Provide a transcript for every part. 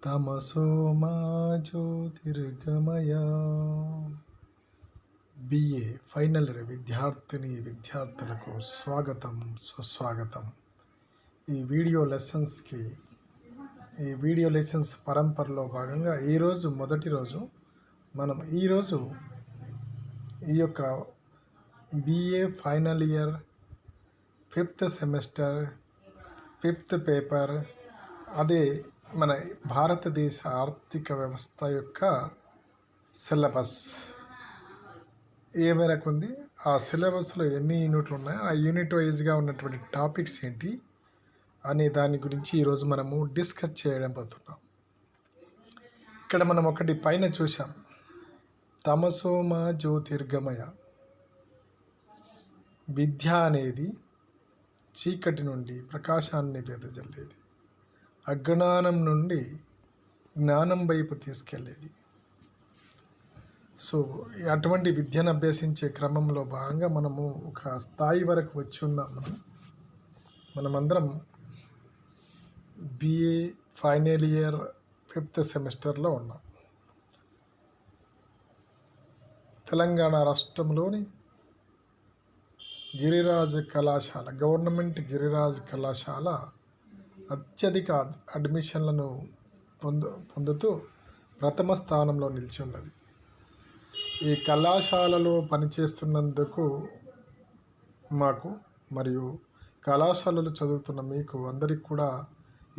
తమసో మా జ్యోతిర్గమయ. BA final year విద్యార్థులకు స్వాగతం, సుస్వాగతం. ఈ వీడియో లెసన్స్ పరంపరలో భాగంగా ఈరోజు మొదటి రోజు మనం ఈ యొక్క BA final year 5th semester 5th paper, అదే మన భారతదేశ ఆర్థిక వ్యవస్థ యొక్క సిలబస్ ఏ మేరకు ఉంది, ఆ సిలబస్లో ఎన్ని యూనిట్లు ఉన్నాయి, ఆ యూనిట్ వైజ్గా ఉన్నటువంటి టాపిక్స్ ఏంటి అనే దాని గురించి ఈరోజు మనము డిస్కస్ చేయడం పోతున్నాం. ఇక్కడ మనం ఒకటి పైన చూసాం, తమసోమ జ్యోతిర్గమయ. విద్య అనేది చీకటి నుండి ప్రకాశాన్ని వెదజల్లేది, అజ్ఞానం నుండి జ్ఞానం వైపు తీసుకెళ్ళేది. సో అటువంటి విద్యను అభ్యసించే క్రమంలో భాగంగా మనము ఒక స్థాయి వరకు వచ్చి ఉన్నాం. మనమందరం బిఏ ఫైనల్ ఇయర్ 5th సెమిస్టర్లో ఉన్నాం. తెలంగాణ రాష్ట్రంలోని గిరిరాజ్ కళాశాల, గవర్నమెంట్ గిరిరాజ్ కళాశాల అత్యధిక అడ్మిషన్లను పొందుతూ ప్రథమ స్థానంలో నిలిచి ఉన్నది. ఈ కళాశాలలో పనిచేస్తున్నందుకు మాకు మరియు కళాశాలలు చదువుతున్న మీకు అందరికి కూడా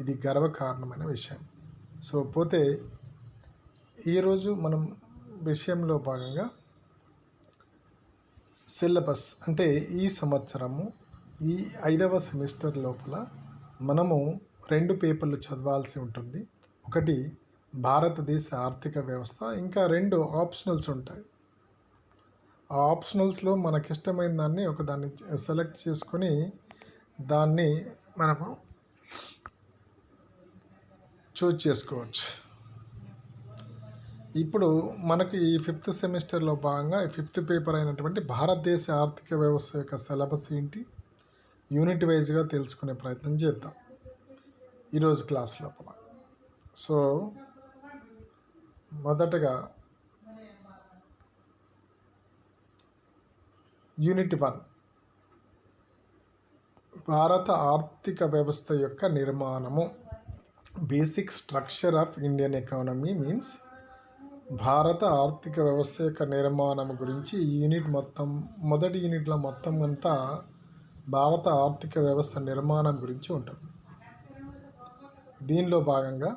ఇది గర్వకారణమైన విషయం. సో పోతే ఈరోజు మనం విషయంలో భాగంగా సిలబస్ అంటే ఈ సంవత్సరము ఈ 5వ సెమిస్టర్ లోపల మనము 2 పేపర్లు చదవాల్సి ఉంటుంది. ఒకటి భారతదేశ ఆర్థిక వ్యవస్థ, ఇంకా 2 ఆప్షనల్స్ ఉంటాయి. ఆ ఆప్షనల్స్లో మనకిష్టమైన దాన్ని ఒకదాన్ని సెలెక్ట్ చేసుకొని దాన్ని మనము చూజ్ చేసుకోవచ్చు. ఇప్పుడు మనకు ఈ 5th సెమిస్టర్లో భాగంగా ఈ 5th పేపర్ అయినటువంటి భారతదేశ ఆర్థిక వ్యవస్థ యొక్క సిలబస్ ఏంటి యూనిట్ వైజ్గా తెలుసుకునే ప్రయత్నం చేద్దాం ఈరోజు క్లాస్ లోపల. సో మొదటగా యూనిట్ 1, భారత ఆర్థిక వ్యవస్థ యొక్క నిర్మాణము. Basic structure of Indian economy means భారత ఆర్థిక వ్యవస్థ యొక్క నిర్మాణం గురించి ఈ యూనిట్ మొదటి యూనిట్లో మొత్తం అంతా భారత ఆర్థిక వ్యవస్థ నిర్మాణం గురించి ఉంటుంది. దీనిలో భాగంగా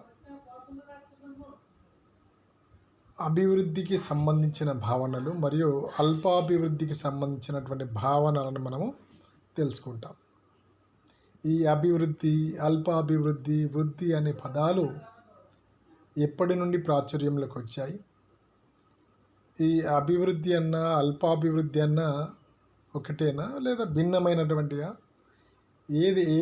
అభివృద్ధికి సంబంధించిన భావనలు మరియు అల్పాభివృద్ధికి సంబంధించినటువంటి భావనలను మనము తెలుసుకుంటాం. ఈ అభివృద్ధి, అల్పాభివృద్ధి, వృద్ధి అనే పదాలు ఎప్పటి నుండి ప్రాచుర్యంలోకి వచ్చాయి, ఈ అభివృద్ధి అన్నా అల్పాభివృద్ధి అన్నా ఒకటేనా లేదా భిన్నమైనటువంటిగా,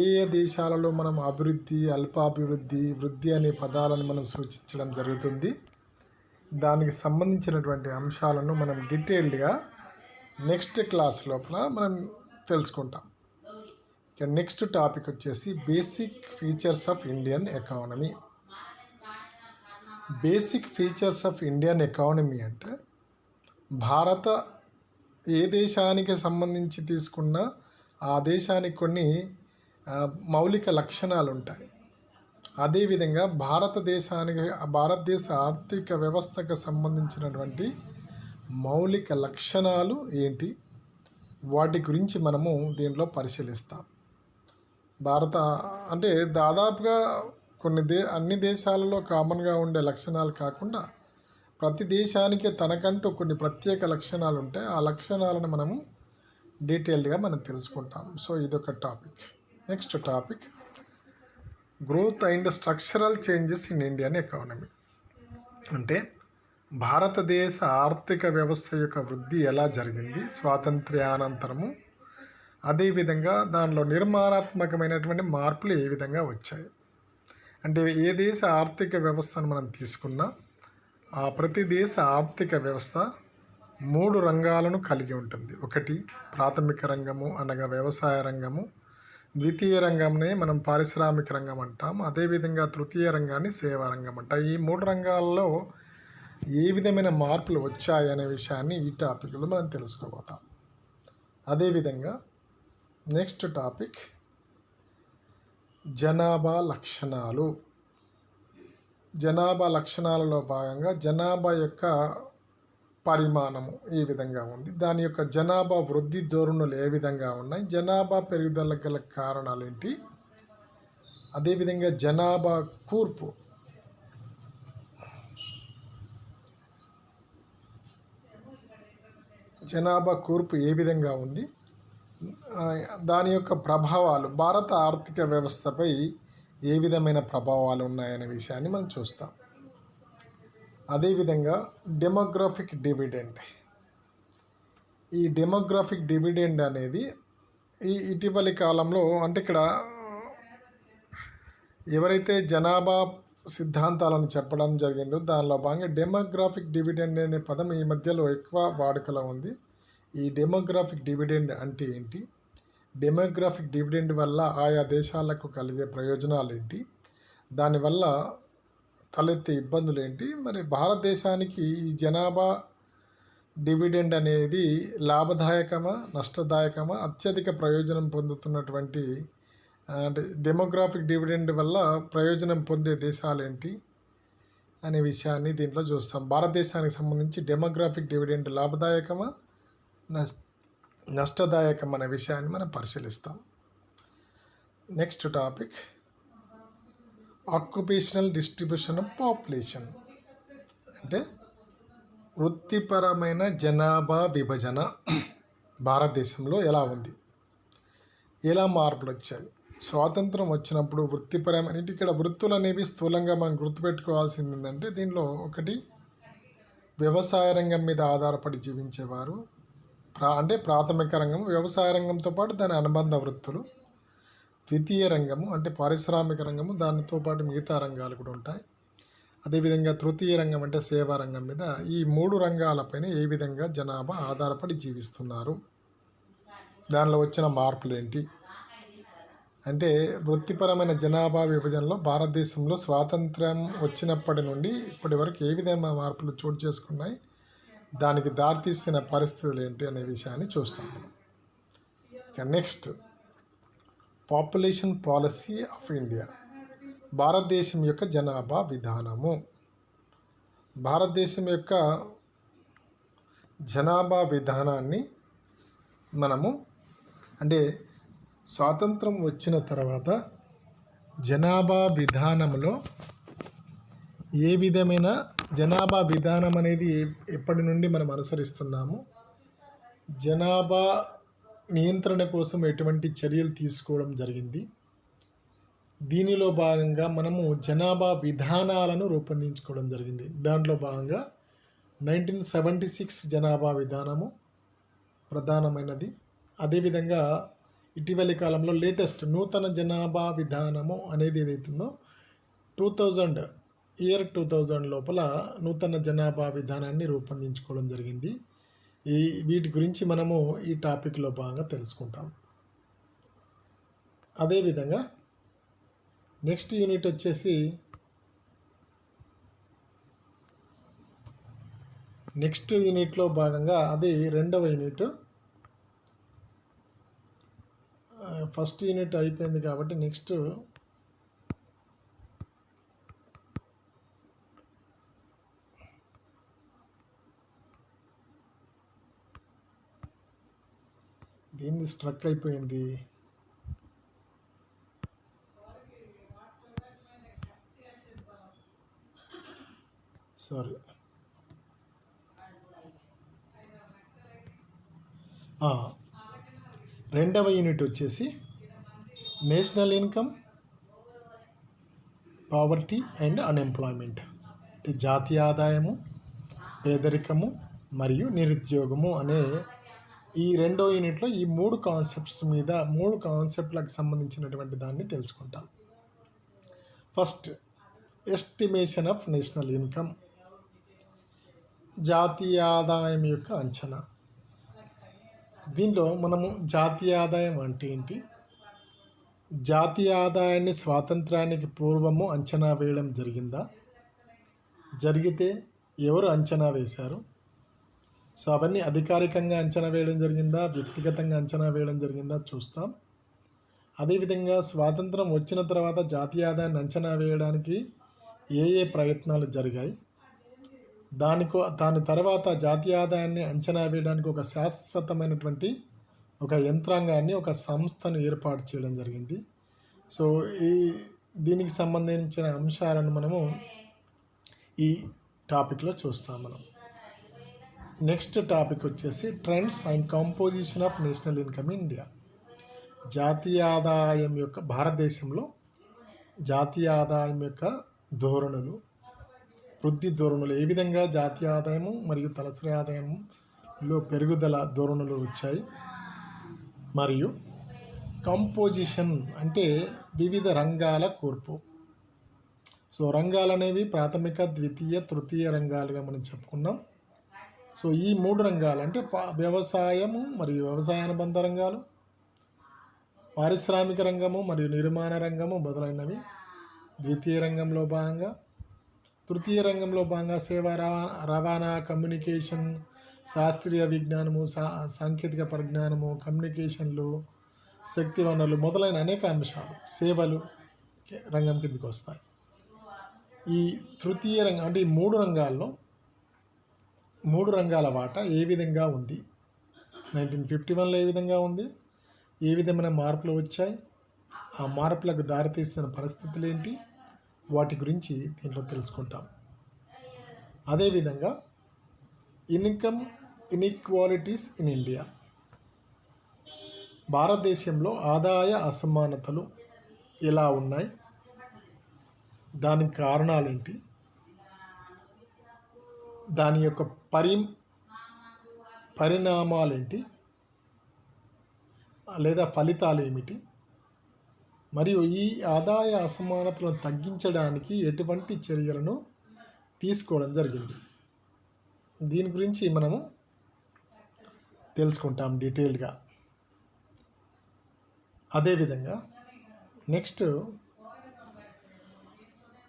ఏ దేశాలలో మనం అభివృద్ధి, అల్పాభివృద్ధి, వృద్ధి అనే పదాలను మనం సూచించడం జరుగుతుంది, దానికి సంబంధించినటువంటి అంశాలను మనం డీటెయిల్డ్గా నెక్స్ట్ క్లాస్ లోపల మనం తెలుసుకుంటాం. ఇక నెక్స్ట్ టాపిక్ వచ్చేసి basic features of Indian economy. Basic features of Indian economy అంటే భారత ఏ దేశానికి సంబంధించి తీసుకున్నా ఆ దేశానికి కొన్ని మౌలిక లక్షణాలు ఉంటాయి. అదేవిధంగా భారతదేశ ఆర్థిక వ్యవస్థకు సంబంధించినటువంటి మౌలిక లక్షణాలు ఏంటి, వాటి గురించి మనము దీనిలో పరిశీలిస్తాం. అంటే దాదాపుగా అన్ని దేశాలలో కామన్గా ఉండే లక్షణాలు కాకుండా ప్రతి దేశానికి తనకంటూ కొన్ని ప్రత్యేక లక్షణాలు ఉంటాయి. ఆ లక్షణాలను మనము డీటెయిల్డ్గా మనం తెలుసుకుంటాం. సో ఇదొక topic. Next topic growth and structural changes in Indian economy. అంటే భారతదేశ ఆర్థిక వ్యవస్థ యొక్క వృద్ధి ఎలా జరిగింది స్వాతంత్ర్యానంతరము, అదేవిధంగా దానిలో నిర్మాణాత్మకమైనటువంటి మార్పులు ఏ విధంగా వచ్చాయి. అంటే ఏ దేశ ఆర్థిక వ్యవస్థను మనం తీసుకున్నా ఆ ప్రతి దేశ ఆర్థిక వ్యవస్థ 3 రంగాలను కలిగి ఉంటుంది. ఒకటి ప్రాథమిక రంగము అనగా వ్యవసాయ రంగము, ద్వితీయ రంగంనే మనం పారిశ్రామిక రంగం అంటాం. అదేవిధంగా తృతీయ రంగాన్ని సేవా రంగం అంటాం. ఈ 3 రంగాల్లో ఏ విధమైన మార్పులు వచ్చాయనే విషయాన్ని ఈ టాపిక్లో మనం తెలుసుకోబోతాం. అదేవిధంగా నెక్స్ట్ టాపిక్ జనాభా లక్షణాలు. జనాభా లక్షణాలలో భాగంగా జనాభా యొక్క పరిమాణము ఈ విధంగా ఉంది. దాని యొక్క జనాభా వృద్ధి ధోరణులు ఏ విధంగా ఉన్నాయి, జనాభా పెరుగుదల గల కారణాలు ఏంటి, అదేవిధంగా జనాభా కూర్పు ఏ విధంగా ఉంది, దాని యొక్క ప్రభావాలు భారత ఆర్థిక వ్యవస్థపై ఏ విధమైన ప్రభావాలు ఉన్నాయనే విషయాన్ని మనం చూస్తాం. అదేవిధంగా డెమోగ్రాఫిక్ డివిడెండ్. ఈ డెమోగ్రాఫిక్ డివిడెండ్ అనేది ఇటీవలి కాలంలో, అంటే ఇక్కడ ఎవరైతే జనాభా సిద్ధాంతాలను చెప్పడం జరిగిందో దానిలో భాగంగా డెమోగ్రాఫిక్ డివిడెండ్ అనే పదం ఈ మధ్యలో ఎక్కువ వాడుకలో ఉంది. ఈ డెమోగ్రాఫిక్ డివిడెండ్ అంటే ఏంటి, డెమోగ్రాఫిక్ డివిడెండ్ వల్ల ఆయా దేశాలకు కలిగే ప్రయోజనాలు ఏంటి, దానివల్ల తలెత్తే ఇబ్బందులు ఏంటి, మరి భారతదేశానికి ఈ జనాభా డివిడెండ్ అనేది లాభదాయకమా నష్టదాయకమా, అత్యధిక ప్రయోజనం పొందుతున్నటువంటి అంటే డెమోగ్రాఫిక్ డివిడెండ్ వల్ల ప్రయోజనం పొందే దేశాలేంటి అనే విషయాన్ని దీంట్లో చూస్తాం. భారతదేశానికి సంబంధించి డెమోగ్రాఫిక్ డివిడెండ్ లాభదాయకమా నష్టదాయకం అనే విషయాన్ని మనం పరిశీలిస్తాం. Next topic occupational distribution of population. అంటే వృత్తిపరమైన జనాభా విభజన భారతదేశంలో ఎలా ఉంది, ఎలా మార్పులు వచ్చాయి. స్వాతంత్రం వచ్చినప్పుడు వృత్తిపరమైన, ఇక్కడ వృత్తులు అనేవి స్థూలంగా మనం గుర్తుపెట్టుకోవాల్సింది ఏంటంటే, దీనిలో ఒకటి వ్యవసాయ రంగం మీద ఆధారపడి జీవించేవారు, అంటే ప్రాథమిక రంగం, వ్యవసాయ రంగంతో పాటు దాని అనుబంధ వృత్తులు. ద్వితీయ రంగము అంటే పారిశ్రామిక రంగము, దానితో పాటు మిగతా రంగాలు కూడా ఉంటాయి. అదేవిధంగా తృతీయ రంగం అంటే సేవా రంగం మీద. ఈ 3 రంగాలపైన ఏ విధంగా జనాభా ఆధారపడి జీవిస్తున్నారు, దానిలో వచ్చిన మార్పులు ఏంటి అంటే, వృత్తిపరమైన జనాభా విభజనలో భారతదేశంలో స్వాతంత్రం వచ్చినప్పటి నుండి ఇప్పటి వరకు ఏ విధమైన మార్పులు చోటు చేసుకున్నాయి, దానికి దారితీసిన పరిస్థితులు ఏంటి అనే విషయాన్ని చూస్తాం. ఇక next population policy of India. భారతదేశం యొక్క జనాభా విధానము. భారతదేశం యొక్క జనాభా విధానాన్ని మనము అంటే స్వాతంత్రం వచ్చిన తర్వాత జనాభా విధానంలో ఏ విధమైన జనాభా విధానం అనేది ఎప్పటి నుండి మనం అనుసరిస్తున్నాము, జనాభా నియంత్రణ కోసం ఎటువంటి చర్యలు తీసుకోవడం జరిగింది, దీనిలో భాగంగా మనము జనాభా విధానాలను రూపొందించుకోవడం జరిగింది. దాంట్లో భాగంగా 1976 జనాభా విధానము ప్రధానమైనది. అదేవిధంగా ఇటీవలి కాలంలో లేటెస్ట్ నూతన జనాభా విధానము అనేది ఏదైతుందో 2000 లోపల నూతన జనాభా విధానాన్ని రూపొందించుకోవడం జరిగింది. వీటి గురించి మనము ఈ టాపిక్లో భాగంగా తెలుసుకుంటాం. అదేవిధంగా నెక్స్ట్ యూనిట్ వచ్చేసి నెక్స్ట్ యూనిట్లో భాగంగా అది 2వ యూనిట్. ఫస్ట్ యూనిట్ అయిపోయింది కాబట్టి నెక్స్ట్ దీన్ని స్ట్రక్ అయిపోయింది. సారీ, రెండవ యూనిట్ వచ్చేసి national income, poverty and unemployment. అంటే జాతీయ ఆదాయము, పేదరికము మరియు నిరుద్యోగము అనే ఈ 2వ యూనిట్లో ఈ 3 కాన్సెప్ట్స్ మీద 3 కాన్సెప్ట్లకు సంబంధించినటువంటి దాన్ని తెలుసుకుంటాం. First estimation of national income, జాతీయ ఆదాయం యొక్క అంచనా. దీనిలో మనము జాతీయ ఆదాయం అంటే ఏంటి, జాతీయ ఆదాయాన్ని స్వాతంత్రానికి పూర్వము అంచనా వేయడం జరిగిందా? జరిగితే ఎవరు అంచనా వేశారు? సో అవన్నీ అధికారికంగా అంచనా వేయడం జరిగిందా, వ్యక్తిగతంగా అంచనా వేయడం జరిగిందా చూస్తాం. అదేవిధంగా స్వాతంత్రం వచ్చిన తర్వాత జాతీయ ఆదాయాన్ని అంచనా వేయడానికి ఏ ఏ ప్రయత్నాలు జరిగాయి, దాని తర్వాత జాతీయ ఆదాయాన్ని అంచనా వేయడానికి ఒక శాశ్వతమైనటువంటి ఒక యంత్రాంగాన్ని, ఒక సంస్థను ఏర్పాటు చేయడం జరిగింది. సో దీనికి సంబంధించిన అంశాలను మనము ఈ టాపిక్లో చూస్తాం. మనం నెక్స్ట్ టాపిక్ వచ్చేసి trends and composition of national income in India. జాతీయ ఆదాయం యొక్క భారతదేశంలో జాతీయ ఆదాయం యొక్క ధోరణులు, వృద్ధి ధోరణులు, ఏ విధంగా జాతీయ ఆదాయము మరియు తలసరి ఆదాయంలో పెరుగుదల ధోరణులు వచ్చాయి, మరియు కంపోజిషన్ అంటే వివిధ రంగాల కూర్పు. సో రంగాలు అనేవి ప్రాథమిక, ద్వితీయ, తృతీయ రంగాలుగా మనం చెప్పుకున్నాం. సో ఈ 3 రంగాలు అంటే వ్యవసాయము మరియు వ్యవసాయ అనుబంధ రంగాలు, పారిశ్రామిక రంగము మరియు నిర్మాణ రంగము మొదలైనవి ద్వితీయ రంగంలో భాగంగా. తృతీయ రంగంలో భాగంగా సేవా రవాణా, కమ్యూనికేషన్, శాస్త్రీయ విజ్ఞానము, సాంకేతిక పరిజ్ఞానము, కమ్యూనికేషన్లు, శక్తి వనరులు మొదలైన అనేక అంశాలు సేవలు రంగం కిందకి వస్తాయి. ఈ తృతీయ రంగం అంటే ఈ 3 రంగాల్లో 3 రంగాల వాటా ఏ విధంగా ఉంది, 1951లో ఏ విధంగా ఉంది, ఏ విధమైన మార్పులు వచ్చాయి, ఆ మార్పులకు దారితీస్తున్న పరిస్థితులు ఏంటి, వాటి గురించి దీంట్లో తెలుసుకుంటాం. అదేవిధంగా ఇన్కమ్ ఇన్ఈక్వాలిటీస్ ఇన్ ఇండియా. భారతదేశంలో ఆదాయ అసమానతలు ఎలా ఉన్నాయి, దానికి కారణాలేంటి, దాని యొక్క పరిణామాలేంటి లేదా ఫలితాలు ఏమిటి, మరియు ఈ ఆదాయ అసమానతలను తగ్గించడానికి ఎటువంటి చర్యలను తీసుకోవడం జరిగింది, దీని గురించి మనము తెలుసుకుంటాం డీటెయిల్గా. అదేవిధంగా నెక్స్ట్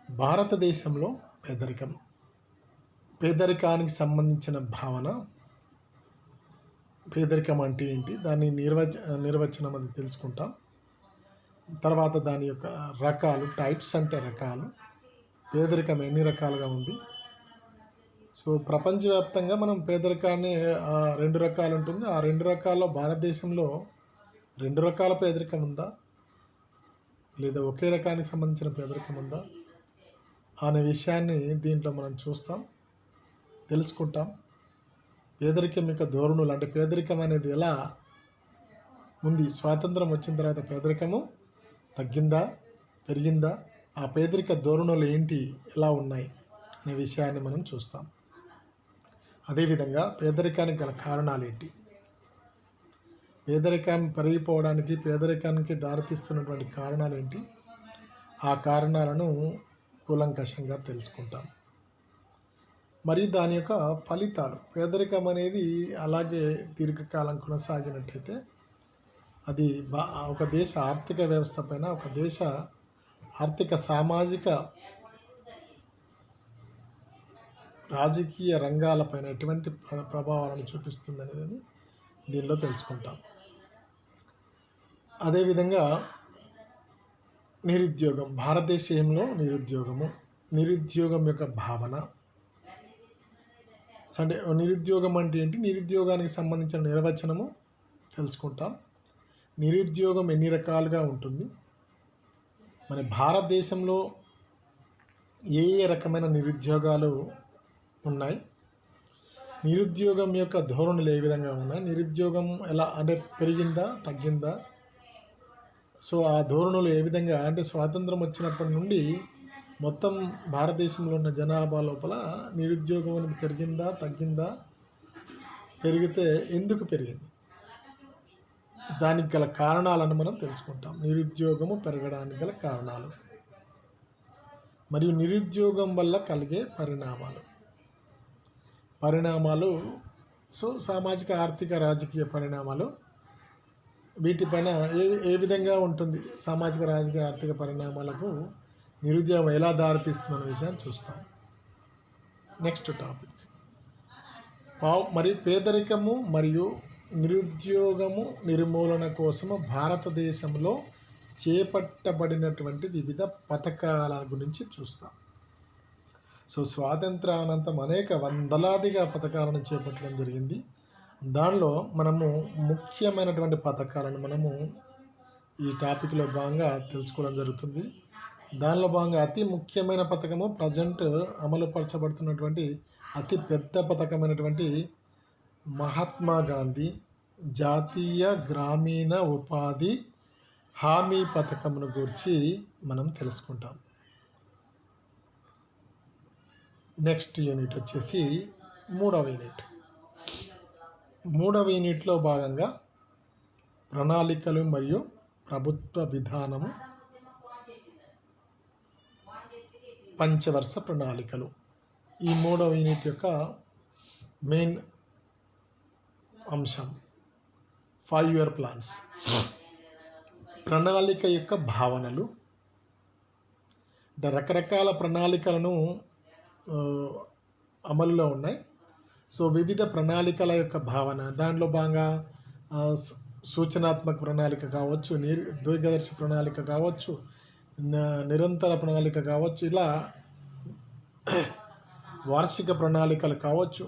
భారతదేశంలో పేదరికానికి సంబంధించిన భావన, పేదరికం అంటే ఏంటి, దాని నిర్వచనం అది తెలుసుకుంటాం. తర్వాత దాని యొక్క రకాలు, టైప్స్ అంటే రకాలు, పేదరికం ఎన్ని రకాలుగా ఉంది. సో ప్రపంచవ్యాప్తంగా మనం పేదరికాన్ని 2 రకాలు ఉంటుంది. ఆ 2 రకాల్లో భారతదేశంలో 2 రకాల పేదరికం ఉందా, లేదా ఒకే రకానికి సంబంధించిన పేదరికం ఉందా అనే విషయాన్ని దీంట్లో మనం చూస్తాం, తెలుసుకుంటాం. పేదరికం యొక్క ధోరణులు అంటే పేదరికం అనేది ఎలా ఉంది, స్వాతంత్రం వచ్చిన తర్వాత పేదరికము తగ్గిందా, పెరిగిందా, ఆ పేదరిక ధోరణులు ఏంటి, ఎలా ఉన్నాయి అనే విషయాన్ని మనం చూస్తాం. అదేవిధంగా పేదరికానికి గల కారణాలు ఏంటి, పేదరికాన్ని పెరిగిపోవడానికి, పేదరికానికి దారితీస్తున్నటువంటి కారణాలు ఏంటి, ఆ కారణాలను కూలంకషంగా తెలుసుకుంటాం. మరియు దాని యొక్క ఫలితాలు, పేదరికం అనేది అలాగే దీర్ఘకాలం కొనసాగినట్టయితే అది ఒక దేశ ఆర్థిక వ్యవస్థ పైన, ఒక దేశ ఆర్థిక, సామాజిక, రాజకీయ రంగాలపైన ఎటువంటి ప్రభావాలను చూపిస్తుంది అనేది దీనిలో తెలుసుకుంటాం. అదేవిధంగా నిరుద్యోగం, భారతదేశంలో నిరుద్యోగం యొక్క భావన అంటే నిరుద్యోగం అంటే ఏంటి, నిరుద్యోగానికి సంబంధించిన నిర్వచనము తెలుసుకుంటాం. నిరుద్యోగం ఎన్ని రకాలుగా ఉంటుంది, మన భారతదేశంలో ఏ ఏ రకమైన నిరుద్యోగాలు ఉన్నాయి, నిరుద్యోగం యొక్క ధోరణులు ఏ విధంగా ఉన్నాయి, నిరుద్యోగం ఎలా అంటే పెరిగిందా, తగ్గిందా, సో ఆ ధోరణులు ఏ విధంగా అంటే స్వాతంత్రం వచ్చినప్పటి నుండి మొత్తం భారతదేశంలో ఉన్న జనాభా లోపల నిరుద్యోగం అనేది పెరిగిందా, తగ్గిందా, పెరిగితే ఎందుకు పెరిగింది, దానికి గల కారణాలను మనం తెలుసుకుంటాం. నిరుద్యోగము పెరగడానికి గల కారణాలు మరియు నిరుద్యోగం వల్ల కలిగే పరిణామాలు, సో సామాజిక, ఆర్థిక, రాజకీయ పరిణామాలు వీటిపైన ఏ విధంగా ఉంటుంది, సామాజిక రాజకీయ ఆర్థిక పరిణామాలకు నిరుద్యోగం ఎలా దారితీస్తుందన్న విషయాన్ని చూస్తాం. నెక్స్ట్ టాపిక్ మరి పేదరికము మరియు నిరుద్యోగము నిర్మూలన కోసము భారతదేశంలో చేపట్టబడినటువంటి వివిధ పథకాల గురించి చూస్తాం. సో స్వాతంత్రానంతరం అనేక వందలాదిగా పథకాలను చేపట్టడం జరిగింది. దానిలో మనము ముఖ్యమైనటువంటి పథకాలను మనము ఈ టాపిక్లో భాగంగా తెలుసుకోవడం జరుగుతుంది. దానిలో భాగంగా అతి ముఖ్యమైన పథకము ప్రజెంట్ అమలుపరచబడుతున్నటువంటి అతి పెద్ద పథకమైనటువంటి మహాత్మా గాంధీ జాతీయ గ్రామీణ ఉపాధి హామీ పథకమును గురించి మనం తెలుసుకుంటాం. నెక్స్ట్ యూనిట్ వచ్చేసి మూడవ యూనిట్లో భాగంగా ప్రణాళికలు మరియు ప్రభుత్వ విధానము, పంచవర్ష ప్రణాళికలు. ఈ మూడవ యూనిట్ యొక్క మెయిన్ అంశం 5-year ప్లాన్స్. ప్రణాళిక యొక్క భావనలు, రకరకాల ప్రణాళికలను అమలులో ఉన్నాయి. సో వివిధ ప్రణాళికల యొక్క భావన, దాంట్లో భాగంగా సూచనాత్మక ప్రణాళిక కావచ్చు, దీర్ఘదర్శి ప్రణాళిక కావచ్చు, నిరంతర ప్రణాళిక కావచ్చు, ఇలా వార్షిక ప్రణాళికలు కావచ్చు.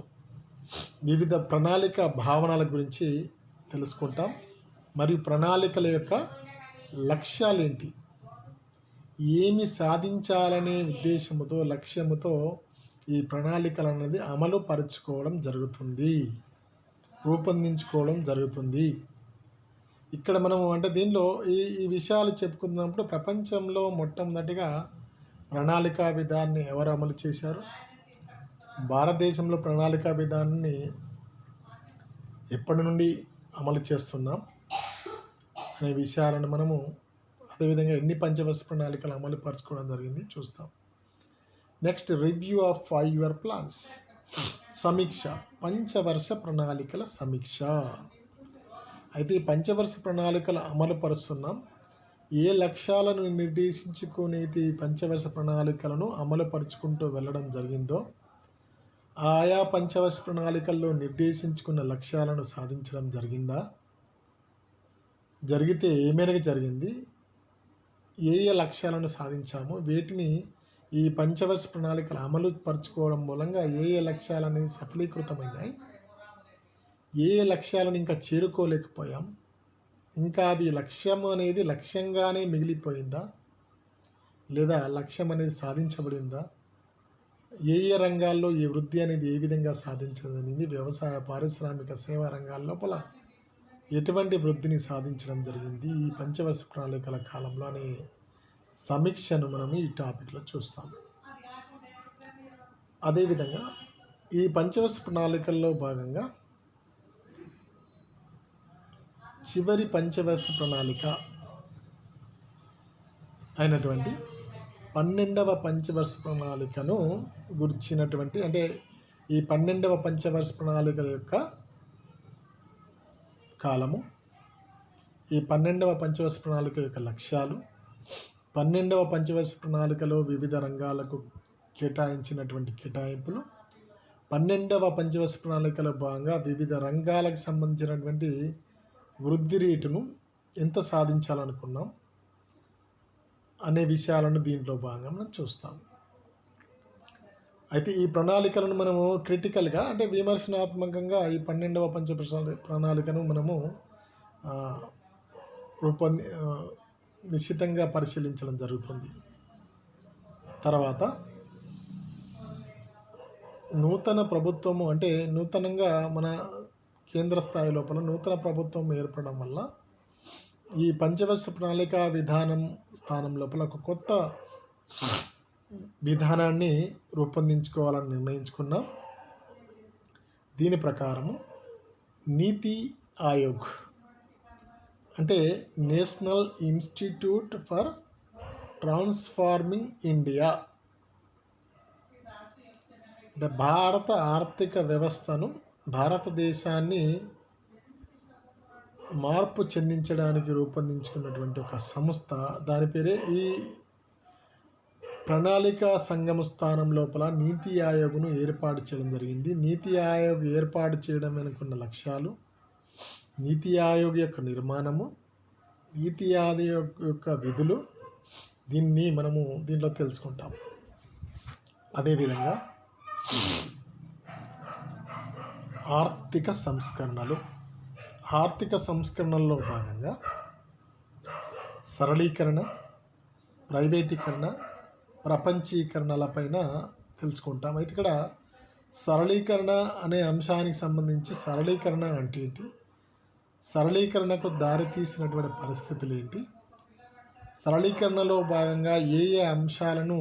వివిధ ప్రణాళిక భావనల గురించి తెలుసుకుంటాం. మరియు ప్రణాళికల యొక్క లక్ష్యాలు ఏంటి, ఏమి సాధించాలనే ఉద్దేశంతో లక్ష్యముతో ఈ ప్రణాళికలు అనేది అమలు పరుచుకోవడం జరుగుతుంది, రూపొందించుకోవడం జరుగుతుంది. ఇక్కడ మనము అంటే దీనిలో ఈ విషయాలు చెప్పుకున్నప్పుడు ప్రపంచంలో మొట్టమొదటిగా ప్రణాళికా విధానాన్ని ఎవరు అమలు చేశారు, భారతదేశంలో ప్రణాళికా విధానాన్ని ఎప్పటి నుండి అమలు చేస్తున్నాం అనే విషయాలను మనము, అదేవిధంగా ఎన్ని పంచవర్ష ప్రణాళికలు అమలు పరచుకోవడం జరిగింది చూస్తాం. Next review of 5-year plans. సమీక్ష, పంచవర్ష ప్రణాళికల సమీక్ష. అయితే ఈ పంచవర్ష ప్రణాళికలు అమలు పరుస్తున్నాం. ఏ లక్ష్యాలను నిర్దేశించుకునేది పంచవర్ష ప్రణాళికలను అమలు పరుచుకుంటూ వెళ్ళడం జరిగిందో, ఆయా పంచవర్ష ప్రణాళికల్లో నిర్దేశించుకున్న లక్ష్యాలను సాధించడం జరిగిందా, జరిగితే ఏ మేరకు జరిగింది, ఏ లక్ష్యాలను సాధించామో వీటిని ఈ పంచవర్ష ప్రణాళికలు అమలు పరుచుకోవడం మూలంగా ఏ లక్ష్యాలు అనేది సఫలీకృతమైనాయి, ఏ లక్ష్యాలను ఇంకా చేరుకోలేకపోయాం, ఇంకా అది లక్ష్యం అనేది లక్ష్యంగానే మిగిలిపోయిందా, లేదా లక్ష్యం అనేది సాధించబడిందా, ఏ రంగాల్లో ఈ వృద్ధి అనేది ఏ విధంగా సాధించడం జరిగింది, వ్యవసాయ పారిశ్రామిక సేవా రంగాల లోపల ఎటువంటి వృద్ధిని సాధించడం జరిగింది ఈ పంచవర్ష ప్రణాళికల కాలంలో అనే సమీక్షను మనం ఈ టాపిక్లో చూస్తాం. అదేవిధంగా ఈ పంచవర్ష ప్రణాళికల్లో భాగంగా చివరి పంచవర్ష ప్రణాళిక అయినటువంటి 12వ పంచవర్ష ప్రణాళికను గుర్చినటువంటి, అంటే ఈ 12వ పంచవర్ష ప్రణాళికల యొక్క కాలము, ఈ 12వ పంచవర్ష ప్రణాళిక యొక్క లక్ష్యాలు, 12వ పంచవర్ష ప్రణాళికలో వివిధ రంగాలకు కేటాయించినటువంటి కేటాయింపులు, 12వ పంచవర్ష ప్రణాళికలో భాగంగా వివిధ రంగాలకు సంబంధించినటువంటి వృద్ధి రేటును ఎంత సాధించాలనుకున్నాం అనే విషయాలను దీంట్లో భాగంగా మనం చూస్తాం. అయితే ఈ ప్రణాళికలను మనము క్రిటికల్గా అంటే విమర్శనాత్మకంగా ఈ 12వ పంచవర్ష ప్రణాళికను మనము నిశ్చితంగా పరిశీలించడం జరుగుతుంది. తర్వాత నూతన ప్రభుత్వము అంటే నూతనంగా మన కేంద్ర స్థాయి లోపల నూతన ప్రభుత్వం ఏర్పడడం వల్ల ఈ పంచవర్ష ప్రణాళిక విధానం స్థానం లోపల ఒక కొత్త విధానాన్ని రూపొందించుకోవాలని నిర్ణయించుకున్నాం. దీని ప్రకారము నీతి ఆయోగ్ అంటే national institute for transforming India అంటే భారత ఆర్థిక వ్యవస్థను, భారతదేశాన్ని మార్పు చెందించడానికి రూపొందించుకున్నటువంటి ఒక సంస్థ, దాని పేరే ఈ ప్రణాళికా సంఘము స్థానం లోపల నీతి ఆయోగ్ను ఏర్పాటు చేయడం జరిగింది. నీతి ఆయోగ్ ఏర్పాటు చేయడం వెనుకున్న లక్ష్యాలు, నీతి ఆయోగ్ యొక్క నిర్మాణము, నీతి ఆయోగ్ యొక్క విధులు, దీన్ని మనము దీంట్లో తెలుసుకుంటాం. అదేవిధంగా ఆర్థిక సంస్కరణలు, ఆర్థిక సంస్కరణల్లో భాగంగా సరళీకరణ, ప్రైవేటీకరణ, ప్రపంచీకరణలపైన తెలుసుకుంటాం. అయితే ఇక్కడ సరళీకరణ అనే అంశానికి సంబంధించి సరళీకరణ అంటే ఏంటి, సరళీకరణకు దారితీసినటువంటి పరిస్థితులు ఏంటి, సరళీకరణలో భాగంగా ఏ ఏ అంశాలను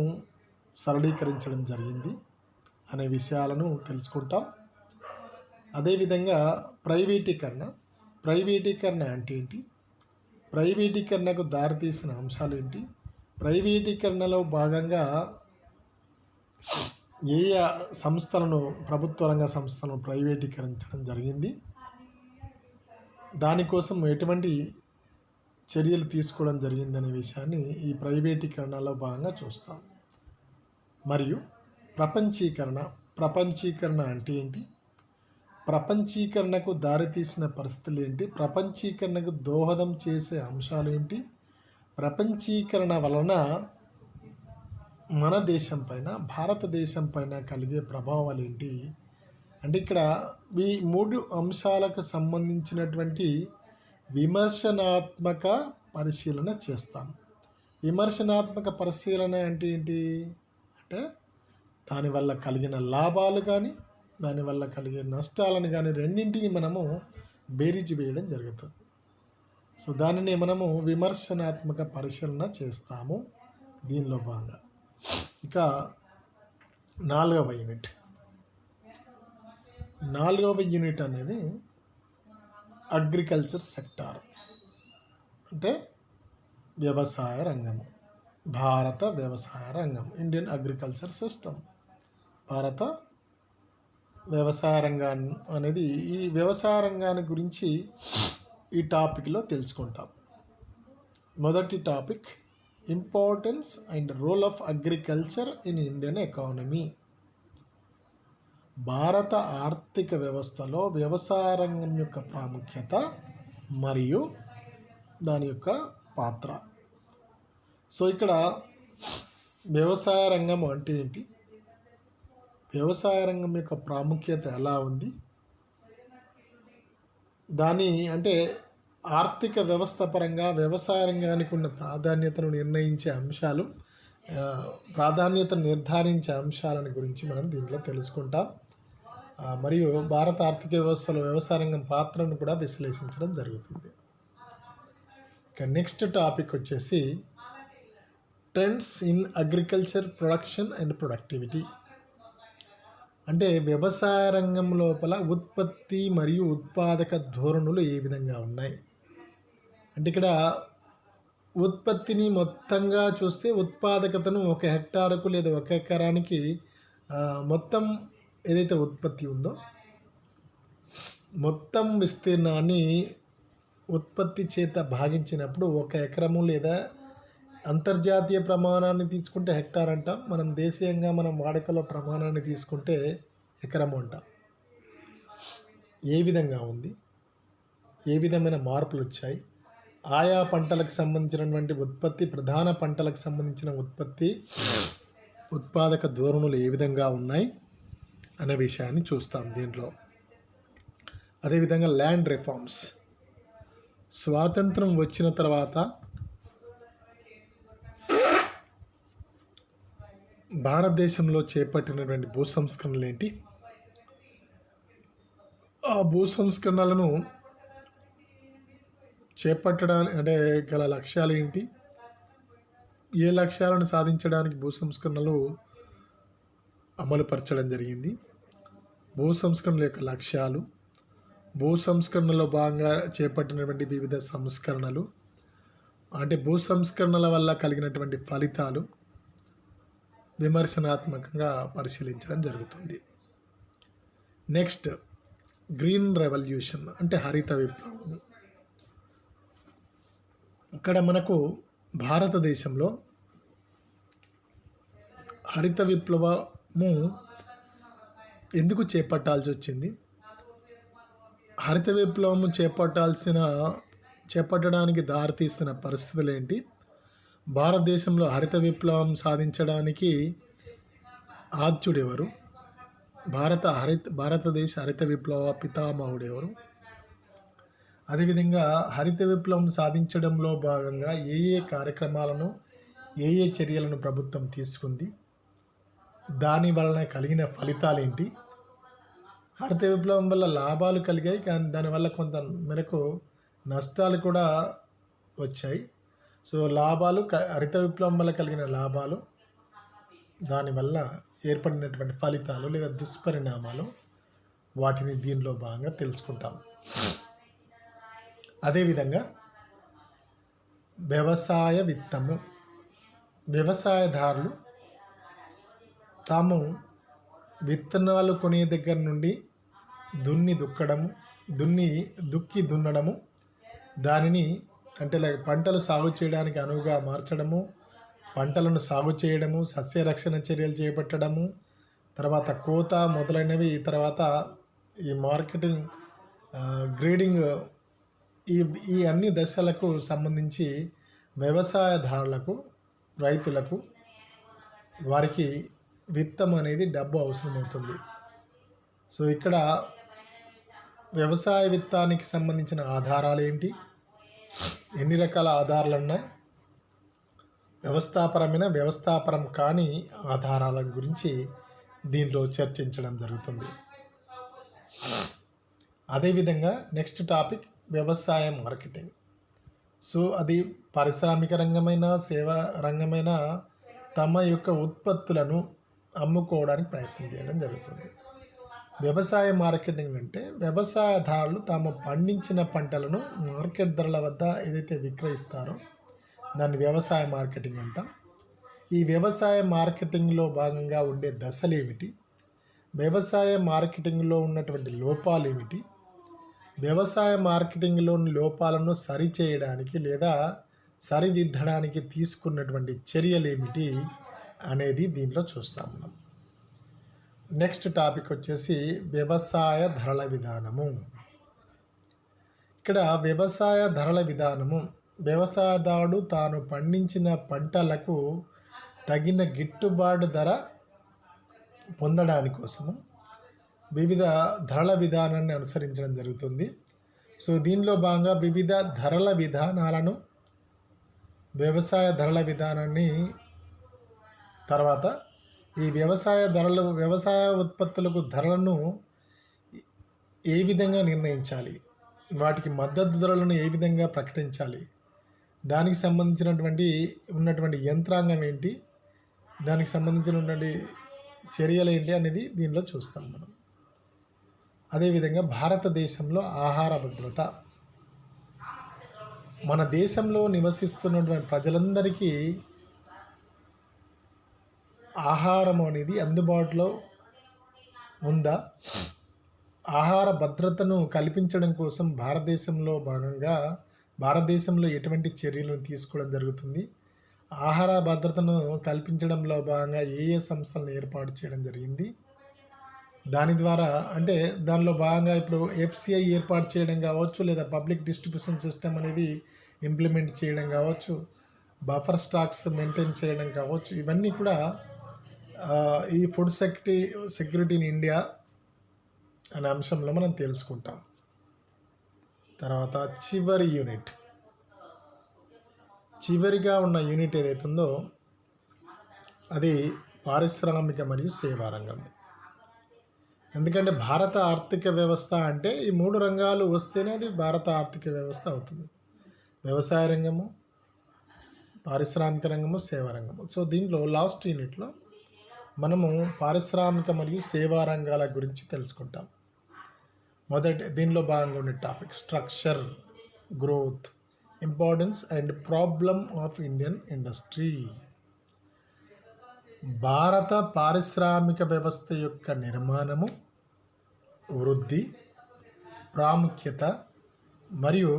సరళీకరించడం జరిగింది అనే విషయాలను తెలుసుకుంటాం. అదేవిధంగా ప్రైవేటీకరణ అంటే ఏంటి, ప్రైవేటీకరణకు దారితీసిన అంశాలు ఏంటి, ప్రైవేటీకరణలో భాగంగా ఏ సంస్థలను, ప్రభుత్వ రంగ సంస్థలను ప్రైవేటీకరించడం జరిగింది, దానికోసం ఎటువంటి చర్యలు తీసుకోవడం జరిగిందనే విషయాన్ని ఈ ప్రైవేటీకరణలో భాగంగా చూస్తాం. మరియు ప్రపంచీకరణ అంటే ఏంటి, ప్రపంచీకరణకు దారితీసిన పరిస్థితులు ఏంటి, ప్రపంచీకరణకు దోహదం చేసే అంశాలు ఏంటి, ప్రపంచీకరణ వలన మన దేశం పైన, భారతదేశం పైన కలిగే ప్రభావాలు ఏంటి అంటే ఇక్కడ ఈ 3 అంశాలకు సంబంధించినటువంటి విమర్శనాత్మక పరిశీలన చేస్తాం. విమర్శనాత్మక పరిశీలన అంటే ఏంటి అంటే దానివల్ల కలిగిన లాభాలు కానీ, దానివల్ల కలిగే నష్టాలను కానీ రెండింటిని మనము బేరీజు వేయడం జరుగుతుంది. సో దానిని మనము విమర్శనాత్మక పరిశీలన చేస్తాము దీనిలో భాగంగా. ఇక 4వ యూనిట్ అనేది అగ్రికల్చర్ సెక్టార్, అంటే వ్యవసాయ రంగము, భారత వ్యవసాయ రంగం, ఇండియన్ అగ్రికల్చర్ సిస్టమ్, భారత వ్యవసాయ రంగాన్ని అనేది ఈ వ్యవసాయ రంగాన్ని గురించి ఈ టాపిక్లో తెలుసుకుంటాం. మొదటి topic importance and role of agriculture in Indian economy. భారత ఆర్థిక వ్యవస్థలో వ్యవసాయ రంగం యొక్క ప్రాముఖ్యత మరియు దాని యొక్క పాత్ర. సో ఇక్కడ వ్యవసాయ రంగం అంటే ఏంటి, వ్యవసాయ రంగం యొక్క ప్రాముఖ్యత ఎలా ఉంది, దాని అంటే ఆర్థిక వ్యవస్థ పరంగా వ్యవసాయ రంగానికి ఉన్న ప్రాధాన్యతను నిర్ణయించే అంశాలు, ప్రాధాన్యతను నిర్ధారించే అంశాలను గురించి మనం దీంట్లో తెలుసుకుంటాం. మరియు భారత ఆర్థిక వ్యవస్థలో వ్యవసాయ రంగం పాత్రను కూడా విశ్లేషించడం జరుగుతుంది. ఇక నెక్స్ట్ టాపిక్ వచ్చేసి trends in agriculture production and productivity. అంటే వ్యవసాయ రంగం లోపల ఉత్పత్తి మరియు ఉత్పాదక ధోరణులు ఏ విధంగా ఉన్నాయి అంటే ఇక్కడ ఉత్పత్తిని మొత్తంగా చూస్తే ఉత్పాదకతను 1 హెక్టారుకు లేదా 1 ఎకరానికి మొత్తం ఏదైతే ఉత్పత్తి ఉందో మొత్తం విస్తీర్ణాన్ని ఉత్పత్తి చేత భాగించినప్పుడు 1 ఎకరము లేదా అంతర్జాతీయ ప్రమాణాన్ని తీసుకుంటే హెక్టార్ అంటాం, మనం దేశీయంగా మనం వాడుకలో ప్రమాణాన్ని తీసుకుంటే ఎకరము అంటాం. ఏ విధంగా ఉంది, ఏ విధమైన మార్పులు వచ్చాయి, ఆయా పంటలకు సంబంధించినటువంటి ఉత్పత్తి, ప్రధాన పంటలకు సంబంధించిన ఉత్పత్తి ఉత్పాదక ధోరణులు ఏ విధంగా ఉన్నాయి అనే విషయాన్ని చూస్తాం దీంట్లో. అదేవిధంగా ల్యాండ్ రిఫార్మ్స్, స్వాతంత్రం వచ్చిన తర్వాత భారతదేశంలో చేపట్టినటువంటి భూ సంస్కరణలు ఏంటి, ఆ భూ సంస్కరణలను చేపట్టడానికి అంటే గల లక్ష్యాలు ఏంటి, ఏ లక్ష్యాలను సాధించడానికి భూ సంస్కరణలు అమలుపరచడం జరిగింది, భూ సంస్కరణల యొక్క లక్ష్యాలు, భూ సంస్కరణలో భాగంగా చేపట్టినటువంటి వివిధ సంస్కరణలు, అంటే భూ సంస్కరణల వల్ల కలిగినటువంటి ఫలితాలు విమర్శనాత్మకంగా పరిశీలించడం జరుగుతుంది. నెక్స్ట్ గ్రీన్ రెవల్యూషన్ అంటే హరిత విప్లవం. ఇక్కడ మనకు భారతదేశంలో హరిత విప్లవము ఎందుకు చేపట్టాల్సి వచ్చింది, హరిత విప్లవము చేపట్టడానికి దారితీస్తున్న పరిస్థితులు ఏంటి, భారతదేశంలో హరిత విప్లవం సాధించడానికి ఆద్యుడు ఎవరు, భారతదేశ హరిత విప్లవ పితామహుడు ఎవరు, అదేవిధంగా హరిత విప్లవం సాధించడంలో భాగంగా ఏ ఏ కార్యక్రమాలను ఏ ఏ చర్యలను ప్రభుత్వం తీసుకుంది, దాని వలన కలిగిన ఫలితాలు ఏంటి, హరిత విప్లవం వల్ల లాభాలు కలిగాయి కానీ దానివల్ల కొంత మేరకు నష్టాలు కూడా వచ్చాయి. సో లాభాలు హరిత విప్లవం వల్ల కలిగిన లాభాలు, దానివల్ల ఏర్పడినటువంటి ఫలితాలు లేదా దుష్పరిణామాలు, వాటిని దీనిలో భాగంగా తెలుసుకుంటాం. అదేవిధంగా వ్యవసాయ విత్తము, వ్యవసాయదారులు తాము విత్తనాలు కొనే దగ్గర నుండి దున్నడము, దానిని అంటే పంటలు సాగు చేయడానికి అనువుగా మార్చడము, పంటలను సాగు చేయడము, సస్యరక్షణ చర్యలు చేపట్టడము, తర్వాత కోత మొదలైనవి, తర్వాత ఈ మార్కెటింగ్, గ్రేడింగ్, ఈ అన్ని దశలకు సంబంధించి వ్యవసాయదారులకు, రైతులకు, వారికి విత్తం అనేది డబ్బు అవసరమవుతుంది. సో ఇక్కడ వ్యవసాయ విత్తానికి సంబంధించిన ఆధారాలు ఏంటి, ఎన్ని రకాల ఆధారాలు ఉన్నాయి, వ్యవస్థాపరం కాని ఆధారాల గురించి దీనిలో చర్చించడం జరుగుతుంది. అదేవిధంగా నెక్స్ట్ టాపిక్ వ్యవసాయ మార్కెటింగ్. సో అది పారిశ్రామిక రంగమైన, సేవా రంగమైన తమ యొక్క ఉత్పత్తులను అమ్ముకోవడానికి ప్రయత్నం చేయడం జరుగుతుంది. వ్యవసాయ మార్కెటింగ్ అంటే వ్యవసాయదారులు తాము పండించిన పంటలను మార్కెట్ ధరల వద్ద ఏదైతే విక్రయిస్తారో దాన్ని వ్యవసాయ మార్కెటింగ్ అంటాం. ఈ వ్యవసాయ మార్కెటింగ్లో భాగంగా ఉండే దశలు ఏమిటి, వ్యవసాయ మార్కెటింగ్లో ఉన్నటువంటి లోపాలు ఏమిటి, వ్యవసాయ మార్కెటింగ్లోని లోపాలను సరిచేయడానికి లేదా సరిదిద్దడానికి తీసుకున్నటువంటి చర్యలు ఏమిటి అనేది దీనిలో చూస్తాం మనం. నెక్స్ట్ టాపిక్ వచ్చేసి వ్యవసాయ ధరల విధానము. ఇక్కడ వ్యవసాయ ధరల విధానము, వ్యవసాయదారుడు తాను పండించిన పంటలకు తగిన గిట్టుబాటు ధర పొందడానికి కోసము వివిధ ధరల విధానాన్ని అనుసరించడం జరుగుతుంది. సో దీనిలో భాగంగా వివిధ ధరల విధానాలను, వ్యవసాయ ధరల విధానాన్ని, తర్వాత ఈ వ్యవసాయ ఉత్పత్తులకు ధరలను ఏ విధంగా నిర్ణయించాలి, వాటికి మద్దతు ధరలను ఏ విధంగా ప్రకటించాలి, దానికి ఉన్నటువంటి యంత్రాంగం ఏంటి, దానికి సంబంధించినటువంటి చర్యలు ఏంటి అనేది దీనిలో చూస్తాం మనం. అదేవిధంగా భారతదేశంలో ఆహార భద్రత, మన దేశంలో నివసిస్తున్నటువంటి ప్రజలందరికీ ఆహారం అనేది అందుబాటులో ఉందా, ఆహార భద్రతను కల్పించడం కోసం భారతదేశంలో ఎటువంటి చర్యలను తీసుకోవడం జరుగుతుంది, ఆహార భద్రతను కల్పించడంలో భాగంగా ఏ ఏ సంస్థలను ఏర్పాటు చేయడం జరిగింది, దాని ద్వారా అంటే దానిలో భాగంగా ఇప్పుడు ఎఫ్సిఐ ఏర్పాటు చేయడం కావచ్చు, లేదా పబ్లిక్ డిస్ట్రిబ్యూషన్ సిస్టమ్ అనేది ఇంప్లిమెంట్ చేయడం కావచ్చు, బఫర్ స్టాక్స్ మెయింటైన్ చేయడం కావచ్చు, ఇవన్నీ కూడా ఈ ఫుడ్ సెక్యూరిటీ ఇన్ ఇండియా అనే అంశంలో మనం తెలుసుకుంటాం. తర్వాత చివరిగా ఉన్న యూనిట్ ఏదైతుందో అది పారిశ్రామిక మరియు సేవా రంగం. ఎందుకంటే భారత ఆర్థిక వ్యవస్థ అంటే ఈ 3 రంగాలు వస్తేనే అది భారత ఆర్థిక వ్యవస్థ అవుతుంది. వ్యవసాయ రంగము, పారిశ్రామిక రంగము, సేవా రంగము. సో దీంట్లో లాస్ట్ యూనిట్లో మనము పారిశ్రామిక మరియు సేవా రంగాల గురించి తెలుసుకుంటాం. దీనిలో భాగంగా ఉండే topic structure, growth, importance and problem of Indian industry. భారత పారిశ్రామిక వ్యవస్థ యొక్క నిర్మాణము, వృద్ధి, ప్రాముఖ్యత మరియు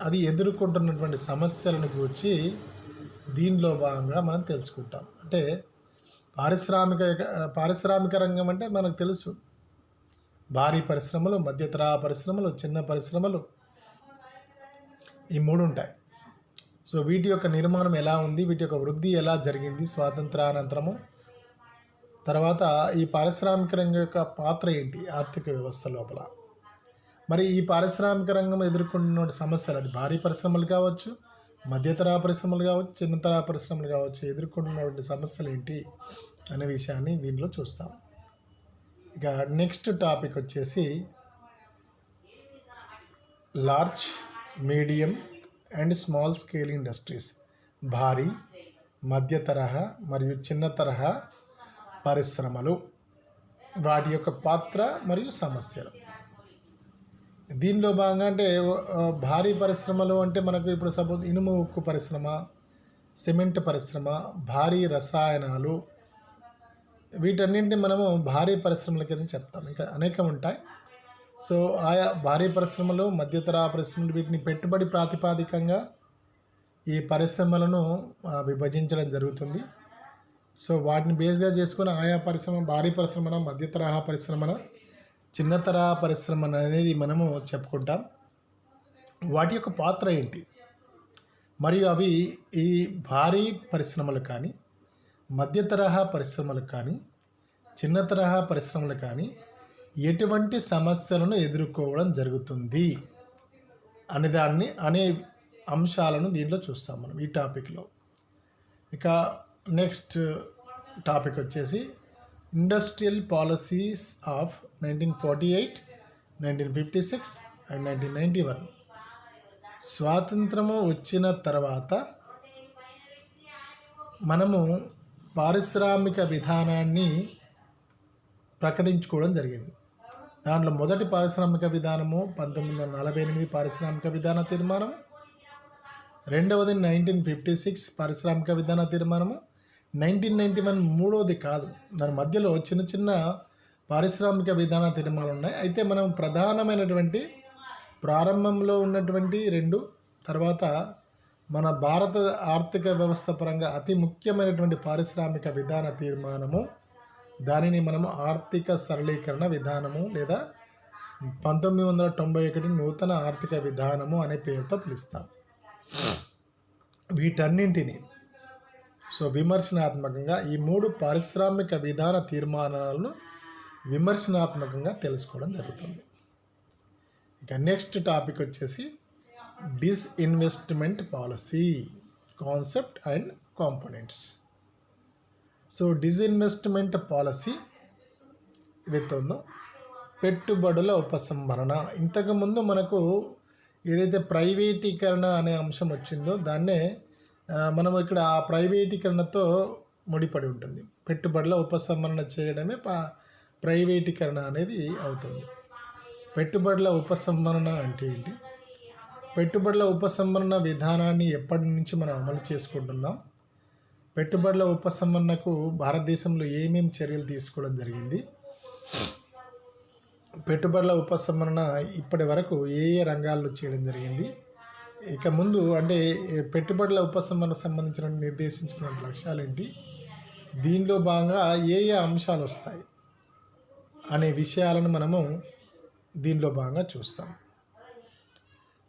అది ఎదుర్కొంటున్నటువంటి సమస్యలను గురించి దీనిలో భాగంగా మనం తెలుసుకుంటాం. అంటే పారిశ్రామిక రంగం అంటే మనకు తెలుసు, భారీ పరిశ్రమలు, మధ్యతరహా పరిశ్రమలు, చిన్న పరిశ్రమలు, ఈ మూడు ఉంటాయి. సో వీటి యొక్క నిర్మాణం ఎలా ఉంది, వీటి యొక్క వృద్ధి ఎలా జరిగింది స్వాతంత్రానంతరము, తర్వాత ఈ పారిశ్రామిక రంగం యొక్క పాత్ర ఏంటి ఆర్థిక వ్యవస్థ లోపల, మరి ఈ పారిశ్రామిక రంగం ఎదుర్కొంటున్న సమస్యలు, అది భారీ పరిశ్రమలు కావచ్చు, మధ్యతరహా పరిశ్రమలు కావచ్చు, చిన్నతరహా పరిశ్రమలు కావచ్చు, ఎదుర్కొంటున్నటువంటి సమస్యలు ఏంటి అనే విషయాన్ని దీనిలో చూస్తాం. ఇక నెక్స్ట్ టాపిక్ వచ్చేసి large, medium and small scale industries, భారీ, మధ్య తరహా మరియు చిన్న తరహా పరిశ్రమలు, వాటి యొక్క పాత్ర మరియు సమస్యలు. దీనిలో భాగంగా అంటే భారీ పరిశ్రమలు అంటే మనకు ఇప్పుడు సపోజ్ ఇనుము ఉక్కు పరిశ్రమ, సిమెంట్ పరిశ్రమ, భారీ రసాయనాలు, వీటన్నింటినీ మనము భారీ పరిశ్రమల కింద చెప్తాం. ఇంకా అనేకం ఉంటాయి. సో ఆయా భారీ పరిశ్రమలు, మధ్యతరహా పరిశ్రమలు, వీటిని పెట్టుబడి ప్రాతిపాదికంగా ఈ పరిశ్రమలను విభజించడం జరుగుతుంది. సో వాటిని బేస్గా చేసుకుని ఆయా పరిశ్రమ, భారీ పరిశ్రమన, మధ్యతరహా పరిశ్రమన, చిన్న తరహా పరిశ్రమ అనేది మనము చెప్పుకుంటాం. వాటి యొక్క పాత్ర ఏంటి, మరియు అవి ఈ భారీ పరిశ్రమలు కానీ, మధ్య తరహా పరిశ్రమలు కానీ, చిన్న తరహా పరిశ్రమలు కానీ ఎటువంటి సమస్యలను ఎదుర్కోవడం జరుగుతుంది అనే అంశాలను దీనిలో చూస్తాం మనం ఈ టాపిక్లో. ఇక నెక్స్ట్ టాపిక్ వచ్చేసి ఇండస్ట్రియల్ పాలసీస్ ఆఫ్ 1948, 1956 అండ్ 1991. స్వాతంత్రము వచ్చిన తర్వాత మనము పారిశ్రామిక విధానాన్ని ప్రకటించుకోవడం జరిగింది. దాంట్లో మొదటి పారిశ్రామిక విధానము 1948 పారిశ్రామిక విధాన తీర్మానం, రెండవది 1956 పారిశ్రామిక విధాన తీర్మానము, 1991 మూడవది కాదు, దాని మధ్యలో చిన్న చిన్న పారిశ్రామిక విధాన తీర్మానాలు ఉన్నాయి. అయితే మనం ప్రధానమైనటువంటి ప్రారంభంలో ఉన్నటువంటి రెండు, తర్వాత మన భారత ఆర్థిక వ్యవస్థ పరంగా అతి ముఖ్యమైనటువంటి పారిశ్రామిక విధాన తీర్మానము, దానిని మనము ఆర్థిక సరళీకరణ విధానము లేదా 1991 నూతన ఆర్థిక విధానము అనే పేరుతో పిలుస్తాం. వీటన్నింటినీ విమర్శనాత్మకంగా ఈ మూడు పారిశ్రామిక విధాన తీర్మానాలను విమర్శనాత్మకంగా తెలుసుకోవడం జరుగుతుంది. ఇక నెక్స్ట్ టాపిక్ వచ్చేసి disinvestment policy concept and components. Disinvestment policy ఏదైతే ఉందో, పెట్టుబడుల ఉపసంహరణ. ఇంతకుముందు మనకు ఏదైతే ప్రైవేటీకరణ అనే అంశం వచ్చిందో దాన్నే మనం ఇక్కడ ఆ ప్రైవేటీకరణతో ముడిపడి ఉంటుంది. పెట్టుబడుల ఉపసంహరణ చేయడమే ప్రైవేటీకరణ అనేది అవుతుంది. పెట్టుబడుల ఉపసంహరణ అంటే ఏంటి, పెట్టుబడుల ఉపసంహరణ విధానాన్ని ఎప్పటి నుంచి మనం అమలు చేసుకుంటున్నాం, పెట్టుబడుల ఉపసంహరణకు భారతదేశంలో ఏమేమి చర్యలు తీసుకోవడం జరిగింది, పెట్టుబడుల ఉపసంహరణ ఇప్పటి వరకు ఏ ఏ రంగాల్లో చేయడం జరిగింది, ఇక ముందు అంటే పెట్టుబడుల ఉపసంహరణకు సంబంధించిన నిర్దేశించిన లక్ష్యాలు ఏంటి, దీనిలో భాగంగా ఏ ఏ అంశాలు వస్తాయి అనే విషయాలను మనము దీనిలో భాగంగా చూస్తాం.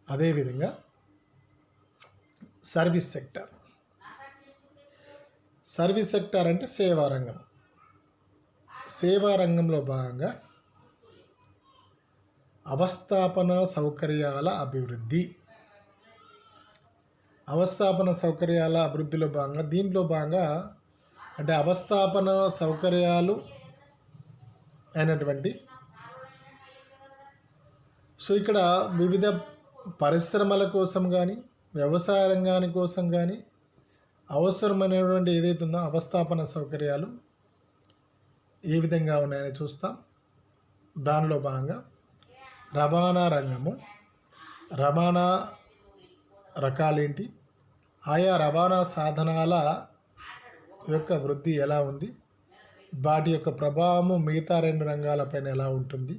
అదేవిధంగా సర్వీస్ సెక్టర్. సర్వీస్ సెక్టర్ అంటే సేవా రంగం. సేవా రంగంలో భాగంగా అవస్థాపన సౌకర్యాల అభివృద్ధి. అవస్థాపన సౌకర్యాల అభివృద్ధిలో భాగంగా దీంట్లో భాగంగా అంటే అవస్థాపన సౌకర్యాలు అయినటువంటి ఇక్కడ వివిధ పరిశ్రమల కోసం కానీ వ్యవసాయ రంగాని కోసం కానీ అవసరమైనటువంటి ఏదైతే ఉందో అవస్థాపన సౌకర్యాలు ఏ విధంగా ఉన్నాయని చూస్తాం. దానిలో భాగంగా రవాణా రంగము, రవాణా రకాలేంటి, ఆయా రవాణా సాధనాల యొక్క వృద్ధి ఎలా ఉంది, వాటి యొక్క ప్రభావము మిగతా రెండు రంగాలపైన ఎలా ఉంటుంది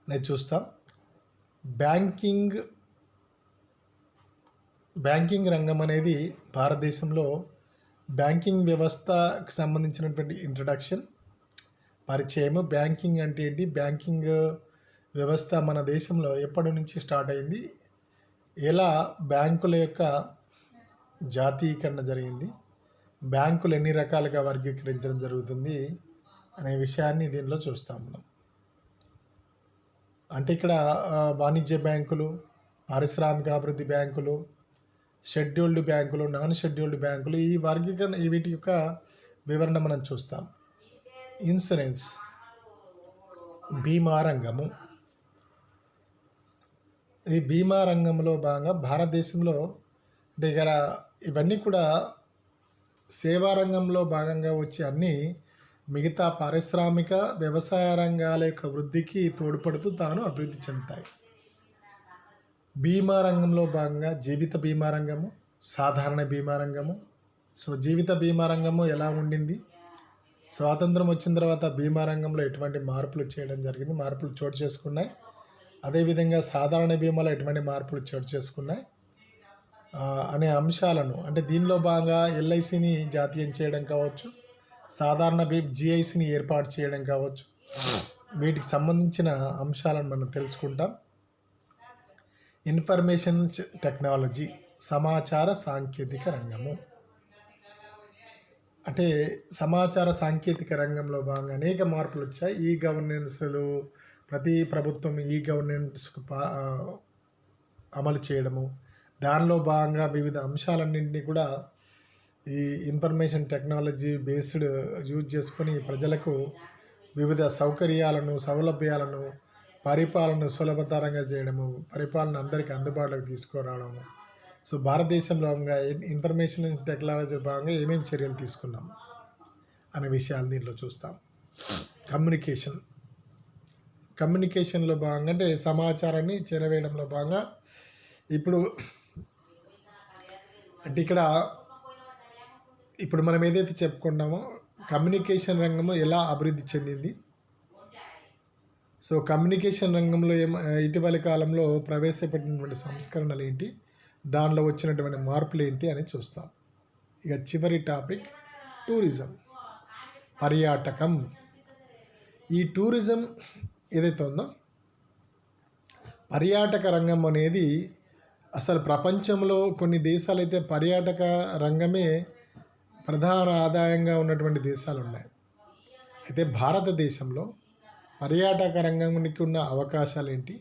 అనేది చూస్తాం. బ్యాంకింగ్ బ్యాంకింగ్ రంగం అనేది భారతదేశంలో బ్యాంకింగ్ వ్యవస్థకు సంబంధించినటువంటి ఇంట్రడక్షన్, పరిచయము. బ్యాంకింగ్ అంటే ఏంటి, బ్యాంకింగ్ వ్యవస్థ మన దేశంలో ఎప్పటి నుంచి స్టార్ట్ అయింది, ఎలా బ్యాంకుల యొక్క జాతీయకరణ జరిగింది, బ్యాంకులు ఎన్ని రకాలుగా వర్గీకరించడం జరుగుతుంది అనే విషయాన్ని దీనిలో చూస్తాం మనం. అంటే ఇక్కడ వాణిజ్య బ్యాంకులు, పారిశ్రామికాభివృద్ధి బ్యాంకులు, షెడ్యూల్డ్ బ్యాంకులు, నాన్ షెడ్యూల్డ్ బ్యాంకులు, ఈ వర్గీకరణ వీటి యొక్క వివరణ మనం చూస్తాం. ఇన్సూరెన్స్, బీమా రంగము. ఈ బీమా రంగంలో భాగంగా భారతదేశంలో అంటే ఇక్కడ ఇవన్నీ కూడా సేవా రంగంలో భాగంగా వచ్చే అన్నీ మిగతా పారిశ్రామిక వ్యవసాయ రంగాల యొక్క వృద్ధికి తోడ్పడుతూ తాను అభివృద్ధి చెందుతాయి. బీమా రంగంలో భాగంగా జీవిత బీమా రంగము, సాధారణ బీమా రంగము. సో జీవిత బీమా రంగము ఎలా ఉండింది, స్వాతంత్రం వచ్చిన తర్వాత బీమా రంగంలో ఎటువంటి మార్పులు చేయడం జరిగింది, మార్పులు చోటు చేసుకున్నాయి. అదేవిధంగా సాధారణ బీమాలో ఎటువంటి మార్పులు చోటు చేసుకున్నాయి అనే అంశాలను, అంటే దీనిలో భాగంగా ఎల్ఐసిని జాతీయం చేయడం కావచ్చు, సాధారణ జిఐసిని ఏర్పాటు చేయడం కావచ్చు, వీటికి సంబంధించిన అంశాలను మనం తెలుసుకుంటాం. ఇన్ఫర్మేషన్ టెక్నాలజీ, సమాచార సాంకేతిక రంగము. అంటే సమాచార సాంకేతిక రంగంలో భాగంగా అనేక మార్పులు వచ్చాయి. ఈ గవర్నెన్స్లు, ప్రతి ప్రభుత్వం ఈ గవర్నెన్స్ అమలు చేయడము, దానిలో భాగంగా వివిధ అంశాలన్నింటినీ కూడా ఈ ఇన్ఫర్మేషన్ టెక్నాలజీ బేస్డ్ యూజ్ చేసుకొని ప్రజలకు వివిధ సౌకర్యాలను, సౌలభ్యాలను, పరిపాలన సులభతరంగా చేయడము, పరిపాలన అందరికీ అందుబాటులోకి తీసుకురావడము. సో భారతదేశంలో భాగంగా ఇన్ఫర్మేషన్ టెక్నాలజీ భాగంగా ఏమేమి చర్యలు తీసుకున్నాం అనే విషయాలు దీనిలో చూస్తాం. కమ్యూనికేషన్లో భాగంగా అంటే సమాచారాన్ని చేరవేయడంలో భాగంగా ఇప్పుడు అంటే ఇప్పుడు మనం ఏదైతే చెప్పుకున్నామో కమ్యూనికేషన్ రంగము ఎలా అభివృద్ధి చెందింది, సో కమ్యూనికేషన్ రంగంలో ఇటీవలి కాలంలో ప్రవేశపెట్టినటువంటి సంస్కరణలు ఏంటి, దానిలో వచ్చినటువంటి మార్పులు ఏంటి అని చూస్తాం. ఇక చివరి టాపిక్ టూరిజం, పర్యాటకం. ఈ టూరిజం ఏదైతే ఉందో పర్యాటక రంగం అనేది అసలు ప్రపంచంలో కొన్ని దేశాలు అయితే పర్యాటక రంగమే ప్రధాన ఆదాయంగా ఉన్నటువంటి దేశాలు ఉన్నాయి. అయితే భారతదేశంలో పర్యాటక రంగానికి ఉన్న అవకాశాలు ఏంటి,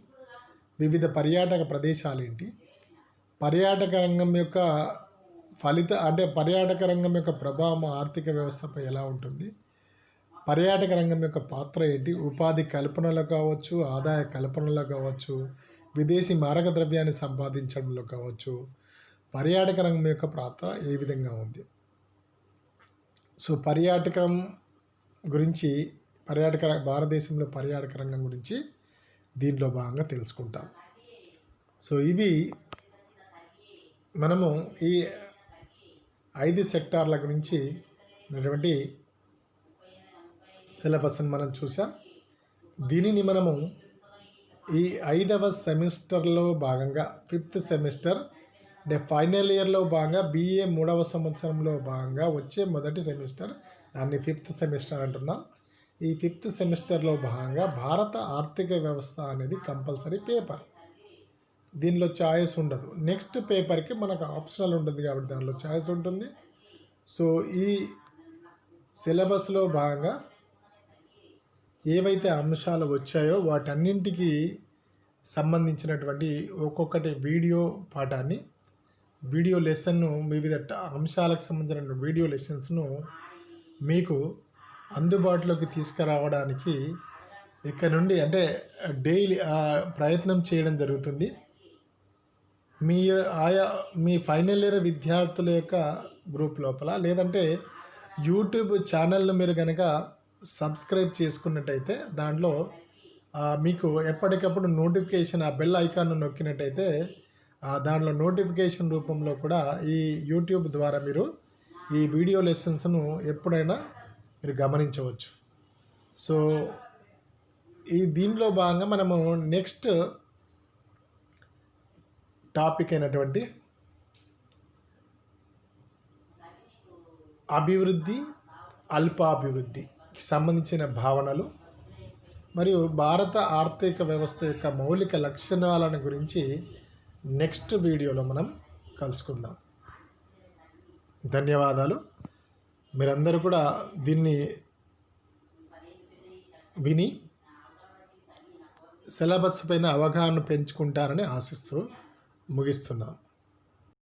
వివిధ పర్యాటక ప్రదేశాలు ఏంటి, పర్యాటక రంగం యొక్క పర్యాటక రంగం యొక్క ప్రభావం ఆర్థిక వ్యవస్థపై ఎలా ఉంటుంది, పర్యాటక రంగం యొక్క పాత్ర ఏంటి, ఉపాధి కల్పనలో కావచ్చు, ఆదాయ కల్పనలో కావచ్చు, విదేశీ మారక ద్రవ్యాన్ని సంపాదించడంలో కావచ్చు, పర్యాటక రంగం యొక్క పాత్ర ఏ విధంగా ఉంది. సో పర్యాటకం గురించి, భారతదేశంలో పర్యాటక రంగం గురించి దీనిలో భాగంగా తెలుసుకుంటాం. సో ఇవి మనము ఈ 5 సెక్టార్ల గురించి ఉన్నటువంటి సిలబస్ని మనం చూసాం. దీనిని మనము ఈ 5వ సెమిస్టర్లో భాగంగా 5th సెమిస్టర్ అంటే ఫైనల్ ఇయర్లో భాగంగా BA 3వ సంవత్సరంలో భాగంగా వచ్చే మొదటి సెమిస్టర్, దాన్ని 5th సెమిస్టర్ అంటున్నాం. ఈ 5th సెమిస్టర్లో భాగంగా భారత ఆర్థిక వ్యవస్థ అనేది కంపల్సరీ పేపర్. దీనిలో ఛాయిస్ ఉండదు. నెక్స్ట్ పేపర్కి మనకు ఆప్షనల్ ఉంటుంది కాబట్టి దానిలో ఛాయిస్ ఉంటుంది. సో ఈ సిలబస్లో భాగంగా ఏవైతే అంశాలు వచ్చాయో వాటన్నింటికి సంబంధించినటువంటి ఒక్కొక్కటి వీడియో లెసన్ను, వివిధ అంశాలకు సంబంధించిన వీడియో లెసన్స్ను మీకు అందుబాటులోకి తీసుకురావడానికి ఇక్కడ నుండి అంటే డైలీ ప్రయత్నం చేయడం జరుగుతుంది. మీ ఫైనల్ ఇయర్ విద్యార్థుల యొక్క గ్రూప్ లోపల, లేదంటే యూట్యూబ్ ఛానల్ను మీరు కనుక సబ్స్క్రైబ్ చేసుకున్నట్టయితే దాంట్లో మీకు ఎప్పటికప్పుడు నోటిఫికేషన్, ఆ బెల్ ఐకాన్ను నొక్కినట్టయితే దాంట్లో నోటిఫికేషన్ రూపంలో కూడా ఈ యూట్యూబ్ ద్వారా మీరు ఈ వీడియో లెసన్స్ను ఎప్పుడైనా మీరు గమనించవచ్చు. సో దీనిలో భాగంగా మనము నెక్స్ట్ టాపిక్ అయినటువంటి అభివృద్ధి, అల్పాభివృద్ధికి సంబంధించిన భావనలు మరియు భారత ఆర్థిక వ్యవస్థ యొక్క మౌలిక లక్షణాలను గురించి నెక్స్ట్ వీడియోలో మనం కలుసుకుందాం. ధన్యవాదాలు. మీరందరూ కూడా దీన్ని విని సిలబస్ పైన అవగాహన పెంచుకుంటారని ఆశిస్తూ ముగిస్తున్నాం.